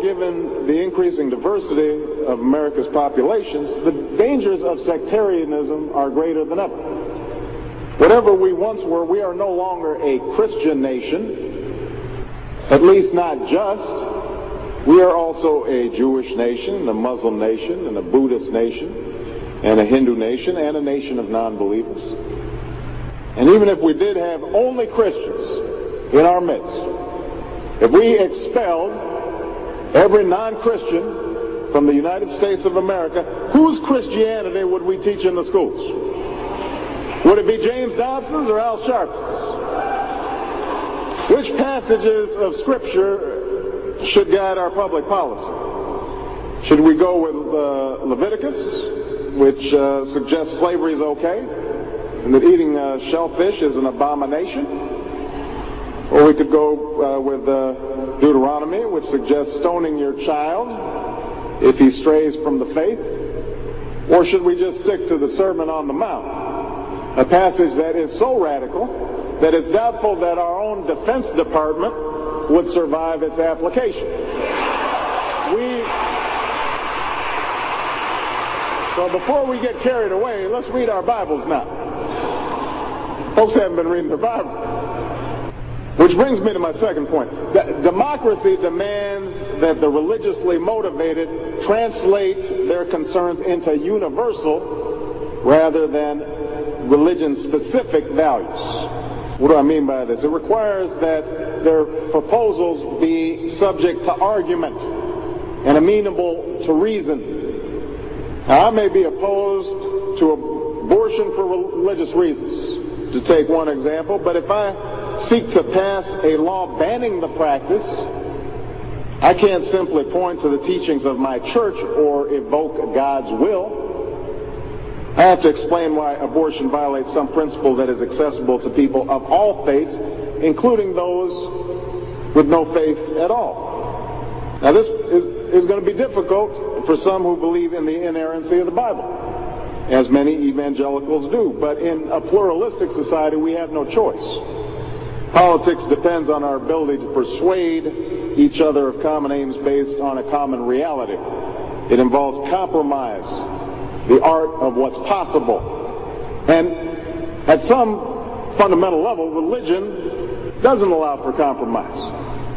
Given the increasing diversity of America's populations, the dangers of sectarianism are greater than ever. Whatever we once were, we are no longer a Christian nation, at least not just. We are also a Jewish nation, a Muslim nation, and a Buddhist nation, and a Hindu nation, and a nation of non-believers. And even if we did have only Christians in our midst, if we expelled every non-Christian from the United States of America, whose Christianity would we teach in the schools? Would it be James Dobson's or Al Sharpton's? Which passages of Scripture should guide our public policy? Should we go with Leviticus, which suggests slavery is okay, and that eating shellfish is an abomination? Or we could go with Deuteronomy, which suggests stoning your child if he strays from the faith? Or should we just stick to the Sermon on the Mount, a passage that is so radical that it's doubtful that our own Defense Department would survive its application? So before we get carried away, let's read our Bibles now. Folks haven't been reading their Bible. Which brings me to my second point. Democracy demands that the religiously motivated translate their concerns into universal rather than religion-specific values. What do I mean by this? It requires that their proposals be subject to argument and amenable to reason. Now, I may be opposed to abortion for religious reasons, to take one example, but if I seek to pass a law banning the practice, I can't simply point to the teachings of my church or evoke God's will. I have to explain why abortion violates some principle that is accessible to people of all faiths, including those with no faith at all. Now, this is going to be difficult for some who believe in the inerrancy of the Bible, as many evangelicals do. But in a pluralistic society, we have no choice. Politics depends on our ability to persuade each other of common aims based on a common reality. It involves compromise, the art of what's possible. And at some fundamental level, religion doesn't allow for compromise.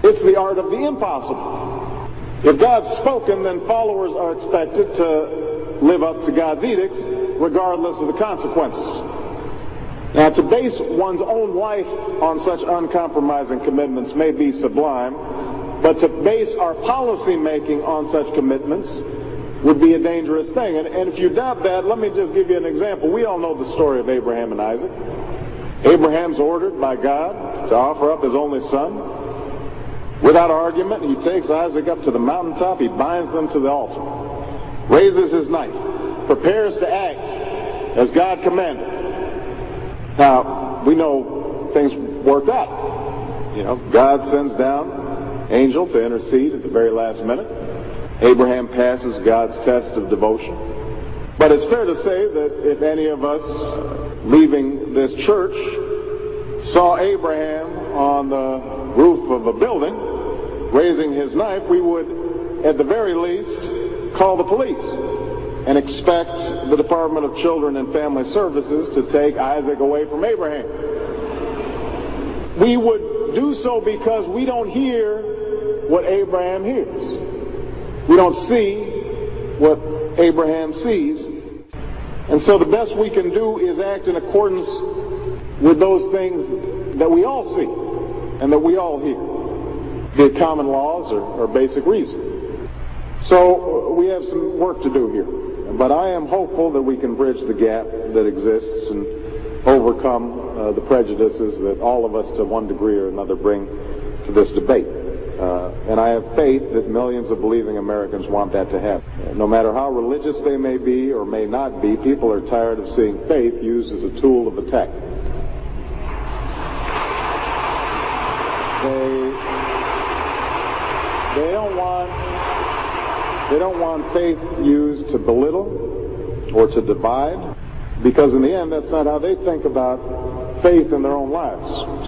It's the art of the impossible. If God's spoken, then followers are expected to live up to God's edicts, regardless of the consequences. Now, to base one's own life on such uncompromising commitments may be sublime, but to base our policy making on such commitments would be a dangerous thing. And if you doubt that, let me just give you an example. We all know the story of Abraham and Isaac. Abraham's ordered by God to offer up his only son. Without argument, he takes Isaac up to the mountaintop, he binds them to the altar, raises his knife, prepares to act as God commanded. Now, we know things worked out. God sends down an angel to intercede at the very last minute. Abraham passes God's test of devotion. But it's fair to say that if any of us leaving this church saw Abraham on the roof of a building raising his knife, we would, at the very least, call the police and expect the Department of Children and Family Services to take Isaac away from Abraham. We would do so because we don't hear what Abraham hears. We don't see what Abraham sees. And so the best we can do is act in accordance with those things that we all see and that we all hear, be it common laws or basic reason. So we have some work to do here. But I am hopeful that we can bridge the gap that exists and overcome the prejudices that all of us to one degree or another bring to this debate. And I have faith that millions of believing Americans want that to happen. No matter how religious they may be or may not be, people are tired of seeing faith used as a tool of attack. They don't want faith used to belittle or to divide, because in the end, that's not how they think about faith in their own lives.